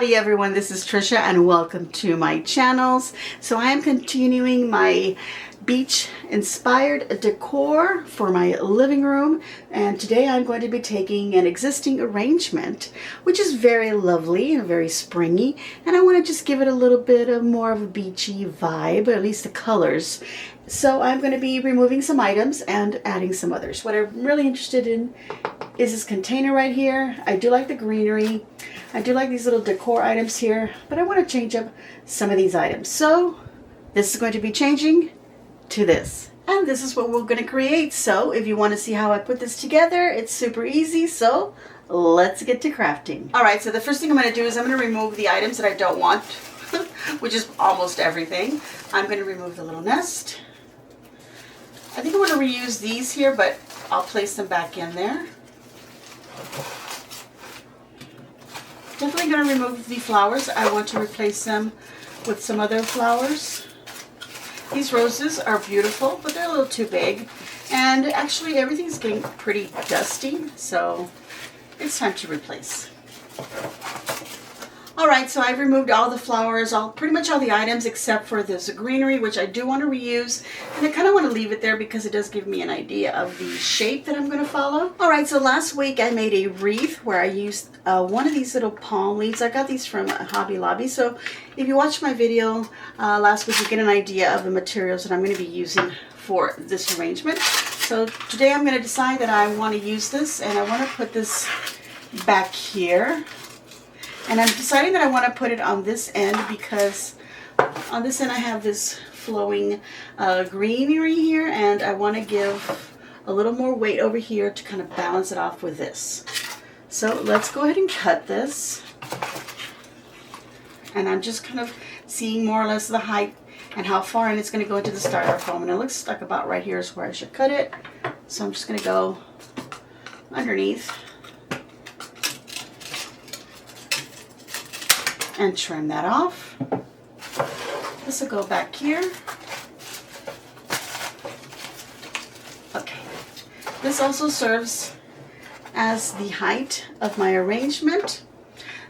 Howdy everyone, this is Trisha and welcome to my channels. So I am continuing my beach inspired decor for my living room, and today I'm going to be taking an existing arrangement which is very lovely and very springy, and I want to just give it a little bit of more of a beachy vibe, at least the colors. So I'm going to be removing some items and adding some others. What I'm really interested in is this container right here. I do like the greenery. I do like these little decor items here, but I want to change up some of these items. So this is going to be changing to this. And this is what we're going to create. So if you want to see how I put this together, it's super easy. So let's get to crafting. All right, so the first thing I'm going to do is I'm going to remove the items that I don't want, which is almost everything. I'm going to remove the little nest. I think I want to reuse these here, but I'll place them back in there. Definitely going to remove the flowers. I want to replace them with some other flowers. These roses are beautiful, but they're a little too big. And actually everything's getting pretty dusty, so it's time to replace. Alright, so I've removed all the flowers, pretty much all the items except for this greenery, which I do want to reuse. And I kind of want to leave it there because it does give me an idea of the shape that I'm going to follow. Alright, so last week I made a wreath where I used one of these little palm leaves. I got these from Hobby Lobby. So if you watched my video last week, you get an idea of the materials that I'm going to be using for this arrangement. So today I'm going to decide that I want to use this, and I want to put this back here. And I'm deciding that I want to put it on this end because on this end I have this flowing greenery here, and I want to give a little more weight over here to kind of balance it off with this. So let's go ahead and cut this. And I'm just kind of seeing more or less the height and how far in it's going to go into the styrofoam. And it looks like about right here is where I should cut it. So I'm just going to go underneath and trim that off. This will go back here. Okay. This also serves as the height of my arrangement.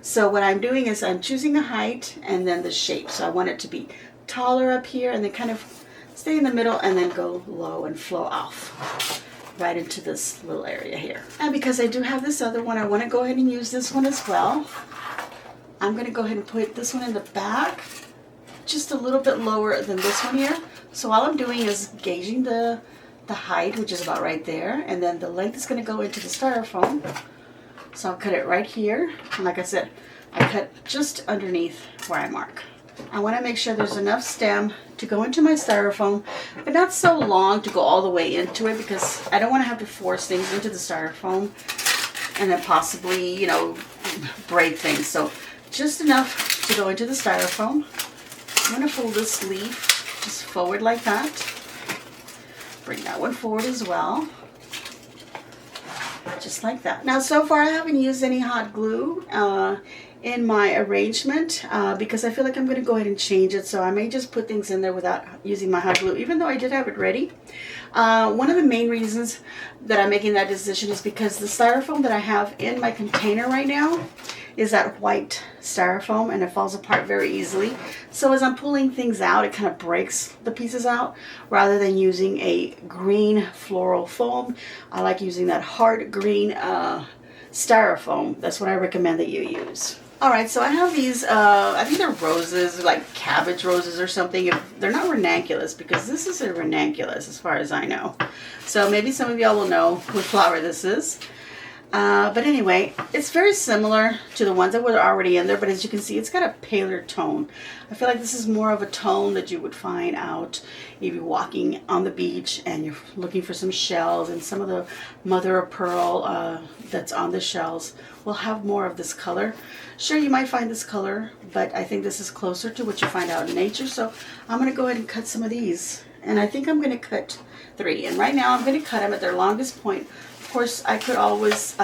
So what I'm doing is I'm choosing the height and then the shape. So I want it to be taller up here and then kind of stay in the middle and then go low and flow off right into this little area here. And because I do have this other one, I want to go ahead and use this one as well. I'm going to go ahead and put this one in the back, just a little bit lower than this one here. So all I'm doing is gauging the height, which is about right there, and then the length is going to go into the styrofoam. So I'll cut it right here. And like I said, I cut just underneath where I mark. I want to make sure there's enough stem to go into my styrofoam, but not so long to go all the way into it, because I don't want to have to force things into the styrofoam and then possibly, you know, break things. So just enough to go into the styrofoam. I'm going to fold this sleeve just forward like that. Bring that one forward as well. Just like that. Now so far I haven't used any hot glue in my arrangement because I feel like I'm going to go ahead and change it. So I may just put things in there without using my hot glue, even though I did have it ready. One of the main reasons that I'm making that decision is because the styrofoam that I have in my container right now is that white styrofoam, and it falls apart very easily. So as I'm pulling things out, it kind of breaks the pieces out. Rather than using a green floral foam, I like using that hard green styrofoam. That's what I recommend that you use. Alright, so I have these, I think they're roses, like cabbage roses or something. They're not ranunculus, because this is a ranunculus as far as I know. So maybe some of y'all will know what flower this is. But anyway, it's very similar to the ones that were already in there, but as you can see, it's got a paler tone. I feel like this is more of a tone that you would find out if you're walking on the beach and you're looking for some shells, and some of the mother of pearl that's on the shells will have more of this color. Sure, you might find this color, but I think this is closer to what you find out in nature. So I'm going to go ahead and cut some of these, and I think I'm going to cut 3. And right now I'm going to cut them at their longest point. Of course, I could always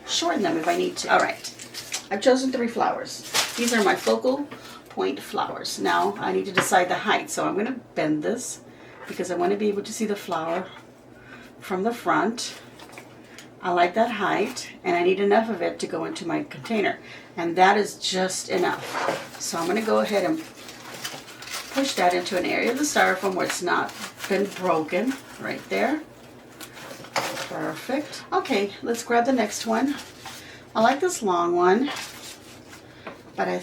shorten them if I need to. All right, I've chosen 3 flowers. These are my focal point flowers. Now I need to decide the height, so I'm going to bend this because I want to be able to see the flower from the front. I like that height, and I need enough of it to go into my container. And that is just enough. So I'm going to go ahead and push that into an area of the styrofoam where it's not been broken. Right there. Perfect. Okay, let's grab the next one. I like this long one, but I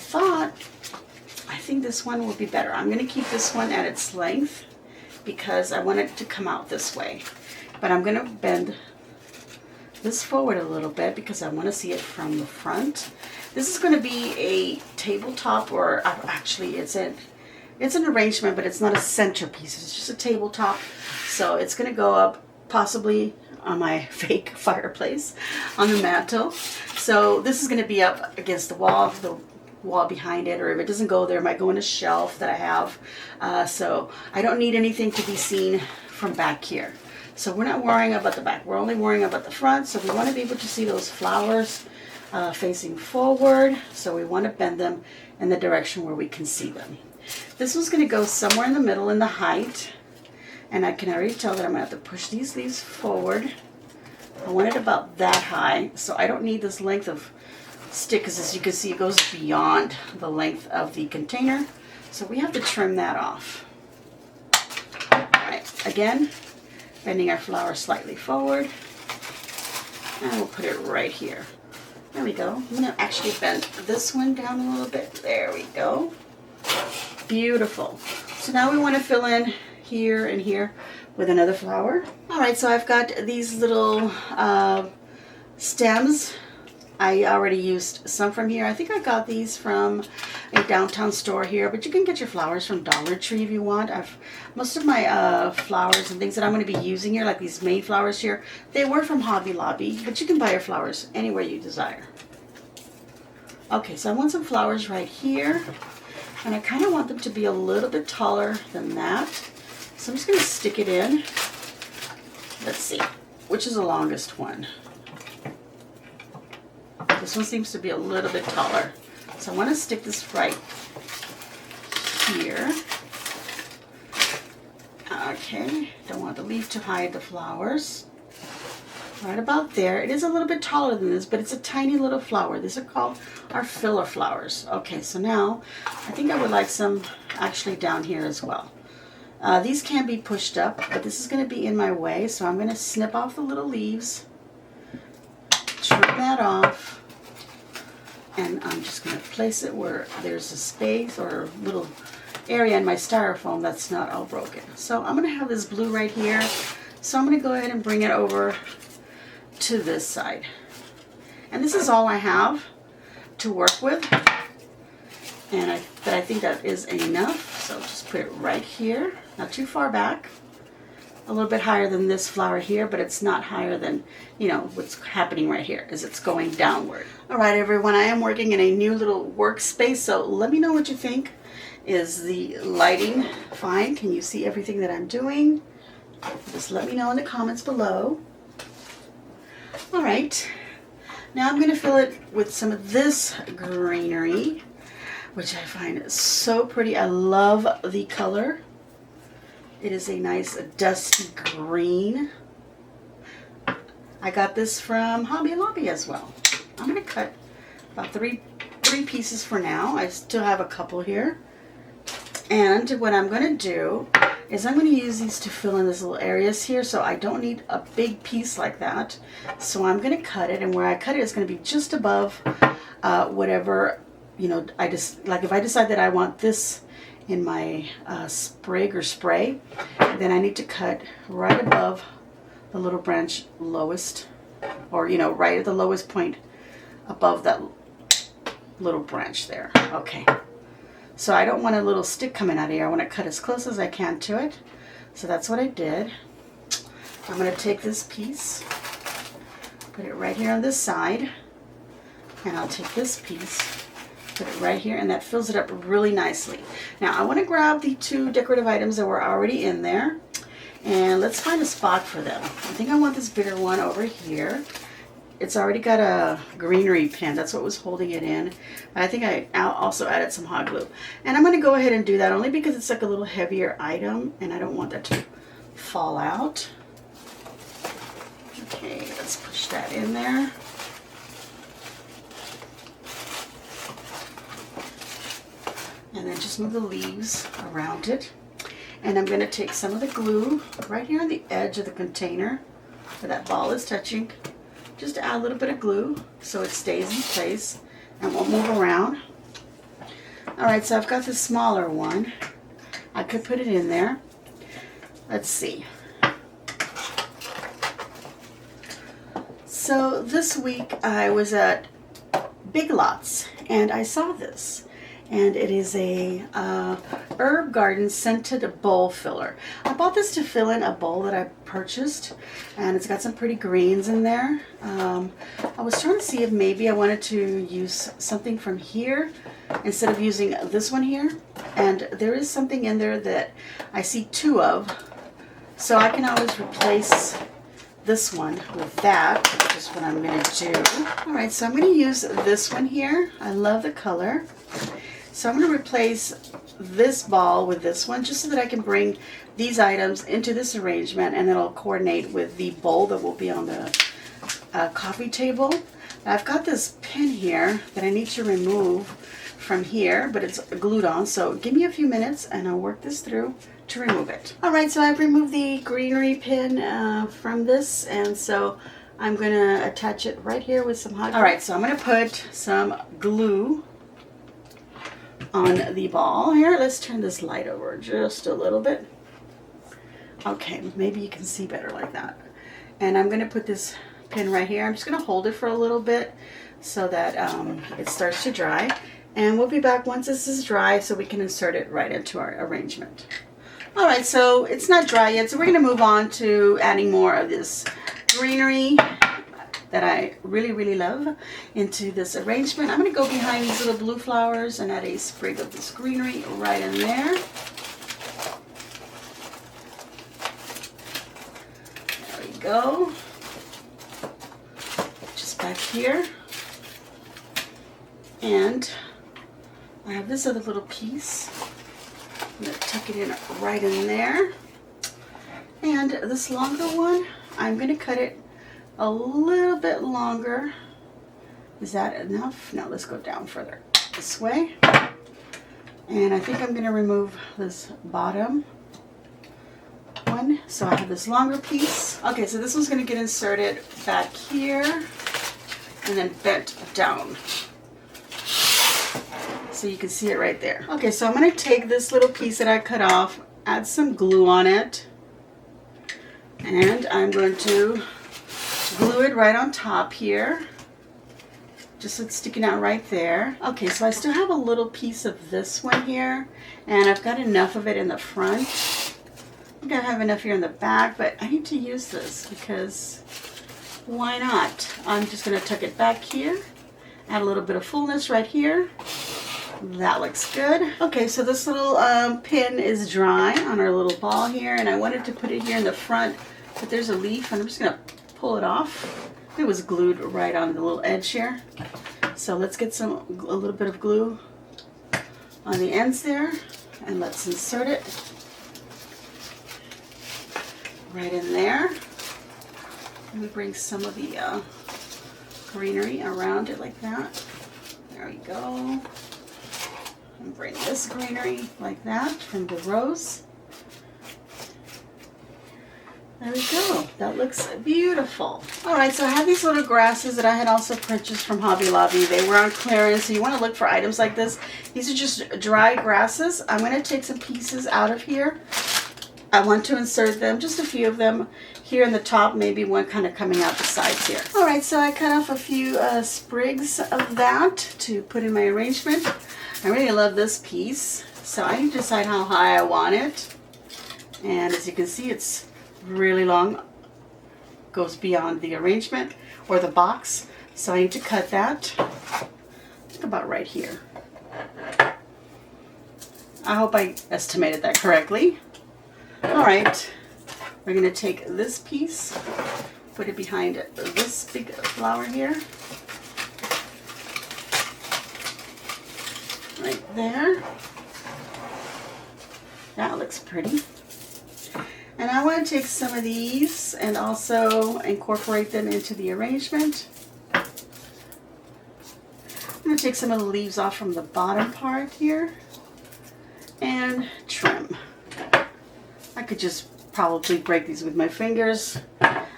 think this one will be better. I'm going to keep this one at its length because I want it to come out this way. But I'm going to bend this forward a little bit because I want to see it from the front. This is going to be a tabletop, or actually it's an arrangement, but it's not a centerpiece. It's just a tabletop. So it's going to go up possibly on my fake fireplace on the mantle. So this is going to be up against the wall behind it, or if it doesn't go there, it might go in a shelf that I have. So I don't need anything to be seen from back here. So we're not worrying about the back. We're only worrying about the front. So we want to be able to see those flowers facing forward. So we want to bend them in the direction where we can see them. This one's going to go somewhere in the middle in the height. And I can already tell that I'm going to have to push these leaves forward. I want it about that high. So I don't need this length of stick, because as you can see, it goes beyond the length of the container. So we have to trim that off. All right, again, bending our flower slightly forward. And we'll put it right here. There we go. I'm going to actually bend this one down a little bit. There we go. Beautiful. So now we want to fill in here and here with another flower. All right, so I've got these little stems. I already used some from here. I think I got these from a downtown store here, but you can get your flowers from Dollar Tree if you want. Most of my flowers and things that I'm going to be using here, like these May flowers here, they were from Hobby Lobby, but you can buy your flowers anywhere you desire. Okay, so I want some flowers right here, and I kind of want them to be a little bit taller than that. So I'm just going to stick it in. Let's see, which is the longest one? This one seems to be a little bit taller. So I want to stick this right here. Okay, don't want the leaf to hide the flowers. Right about there. It is a little bit taller than this, but it's a tiny little flower. These are called our filler flowers. Okay, so now I think I would like some actually down here as well. These can be pushed up, but this is going to be in my way, so I'm going to snip off the little leaves, trim that off, and I'm just going to place it where there's a space or a little area in my styrofoam that's not all broken. So I'm going to have this blue right here, so I'm going to go ahead and bring it over to this side. And this is all I have to work with, and I think that is enough. So just put it right here, not too far back, a little bit higher than this flower here, but it's not higher than, you know, what's happening right here is it's going downward. All right, everyone, I am working in a new little workspace, so let me know what you think. Is the lighting fine? Can you see everything that I'm doing? Just let me know in the comments below. All right, now I'm going to fill it with some of this greenery, which I find so pretty. I love the color. It is a nice dusty green. I got this from Hobby Lobby as well. I'm going to cut about three pieces for now. I still have a couple here. And what I'm going to do is I'm going to use these to fill in these little areas here, so I don't need a big piece like that. So I'm going to cut it, and where I cut it is going to be just above whatever, you know, I just, like if I decide that I want this in my sprig or spray, then I need to cut right above the little branch lowest, or, you know, right at the lowest point above that little branch there. Okay. So I don't want a little stick coming out of here. I want to cut as close as I can to it. So that's what I did. I'm going to take this piece, put it right here on this side, and I'll take this piece, put it right here, and that fills it up really nicely. Now I want to grab the two decorative items that were already in there, and let's find a spot for them. I think I want this bigger one over here. It's already got a greenery pin. That's what was holding it in. I think I also added some hot glue. And I'm going to go ahead and do that only because it's like a little heavier item and I don't want that to fall out. Okay, let's push that in there. And then just move the leaves around it. And I'm going to take some of the glue right here on the edge of the container where that ball is touching. Just add a little bit of glue so it stays in place and won't move around. Alright, so I've got the smaller one. I could put it in there. Let's see. So this week I was at Big Lots and I saw this. And it is a herb garden scented bowl filler. I bought this to fill in a bowl that I purchased, and it's got some pretty greens in there. I was trying to see if maybe I wanted to use something from here instead of using this one here. And there is something in there that I see two of, so I can always replace this one with that, which is what I'm going to do. Alright, so I'm going to use this one here. I love the color. So I'm going to replace this ball with this one just so that I can bring these items into this arrangement and it'll coordinate with the bowl that will be on the coffee table. I've got this pin here that I need to remove from here, but it's glued on, so give me a few minutes and I'll work this through to remove it. Alright, so I've removed the greenery pin from this, and so I'm going to attach it right here with some hot glue. Alright, so I'm going to put some glue on the ball here. Let's turn this light over just a little bit. Okay, maybe you can see better like that. And I'm going to put this pin right here. I'm just going to hold it for a little bit so that it starts to dry. And we'll be back once this is dry so we can insert it right into our arrangement. Alright, so it's not dry yet, so we're going to move on to adding more of this greenery that I really love into this arrangement. I'm going to go behind these little blue flowers and add a sprig of this greenery right in there. There we go. Just back here. And I have this other little piece. I'm going to tuck it in right in there. And this longer one, I'm going to cut it a little bit longer. Is that enough? No, let's go down further this way. And I think I'm going to remove this bottom one. So I have this longer piece. Okay, so this one's going to get inserted back here and then bent down. So you can see it right there. Okay, so I'm going to take this little piece that I cut off, add some glue on it, and I'm going to glue it right on top here, just so it's sticking out right there. Okay, so I still have a little piece of this one here, and I've got enough of it in the front. I think I have enough here in the back, but I need to use this because why not? I'm just going to tuck it back here, add a little bit of fullness right here. That looks good. Okay, so this little pin is dry on our little ball here, and I wanted to put it here in the front, but there's a leaf, and I'm just going to pull it off. It was glued right on the little edge here. So let's get a little bit of glue on the ends there, and let's insert it right in there. Let me bring some of the greenery around it like that. There we go. And bring this greenery like that from the rose. There we go. That looks beautiful. Alright, so I have these little grasses that I had also purchased from Hobby Lobby. They were on clearance, so you want to look for items like this. These are just dry grasses. I'm going to take some pieces out of here. I want to insert them, just a few of them here in the top, maybe one kind of coming out the sides here. Alright, so I cut off a few sprigs of that to put in my arrangement. I really love this piece, so I need to decide how high I want it. And as you can see, it's really long, goes beyond the arrangement or the box, so I need to cut that. I think about right here. I hope I estimated that correctly. Alright, we're going to take this piece, put it behind this big flower here. Right there. That looks pretty. And I want to take some of these and also incorporate them into the arrangement. I'm going to take some of the leaves off from the bottom part here and trim. I could just probably break these with my fingers,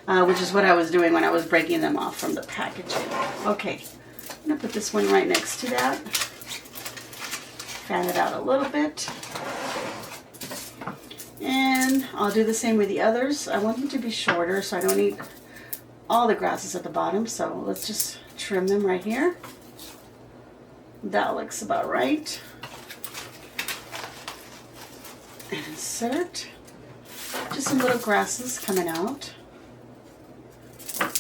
which is what I was doing when I was breaking them off from the packaging. Okay, I'm going to put this one right next to that. Fan it out a little bit. And I'll do the same with the others. I want them to be shorter so I don't need all the grasses at the bottom. So let's just trim them right here. That looks about right. And insert. Just some little grasses coming out. There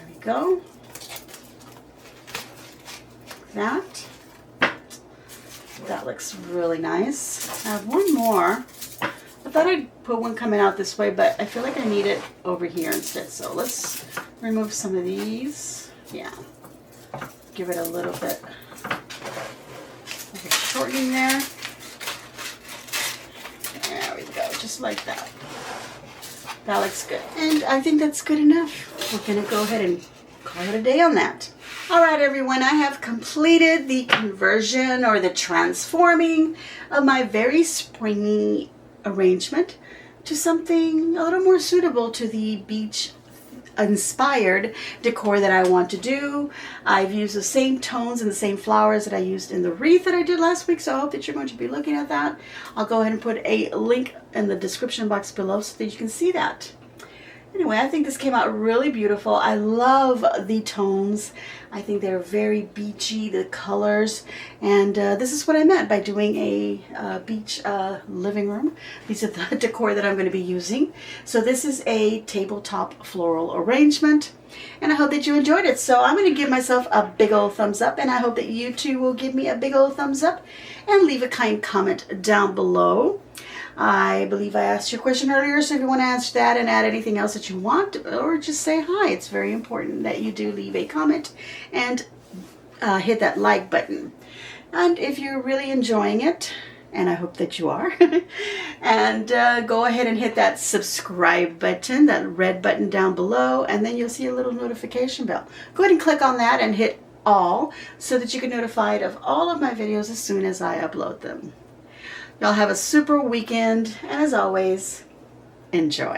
we go. That. That looks really nice. I have one more. I thought I'd put one coming out this way, but I feel like I need it over here instead. So let's remove some of these. Yeah. Give it a little bit of a shortening there. There we go, just like that. That looks good. And I think that's good enough. We're going to go ahead and call it a day on that. All right, everyone, I have completed the conversion or the transforming of my very springy arrangement to something a little more suitable to the beach inspired decor that I want to do. I've used the same tones and the same flowers that I used in the wreath that I did last week, so I hope that you're going to be looking at that. I'll go ahead and put a link in the description box below so that you can see that. Anyway, I think this came out really beautiful. I love the tones. I think they're very beachy, the colors. And this is what I meant by doing a beach living room. These are the decor that I'm going to be using. So this is a tabletop floral arrangement. And I hope that you enjoyed it. So I'm going to give myself a big old thumbs up. And I hope that you too will give me a big old thumbs up. And leave a kind comment down below. I believe I asked you a question earlier, so if you want to answer that and add anything else that you want, or just say hi, it's very important that you do leave a comment and hit that like button. And if you're really enjoying it, and I hope that you are, and go ahead and hit that subscribe button, that red button down below, and then you'll see a little notification bell. Go ahead and click on that and hit all so that you get notified of all of my videos as soon as I upload them. Y'all have a super weekend, and as always, enjoy.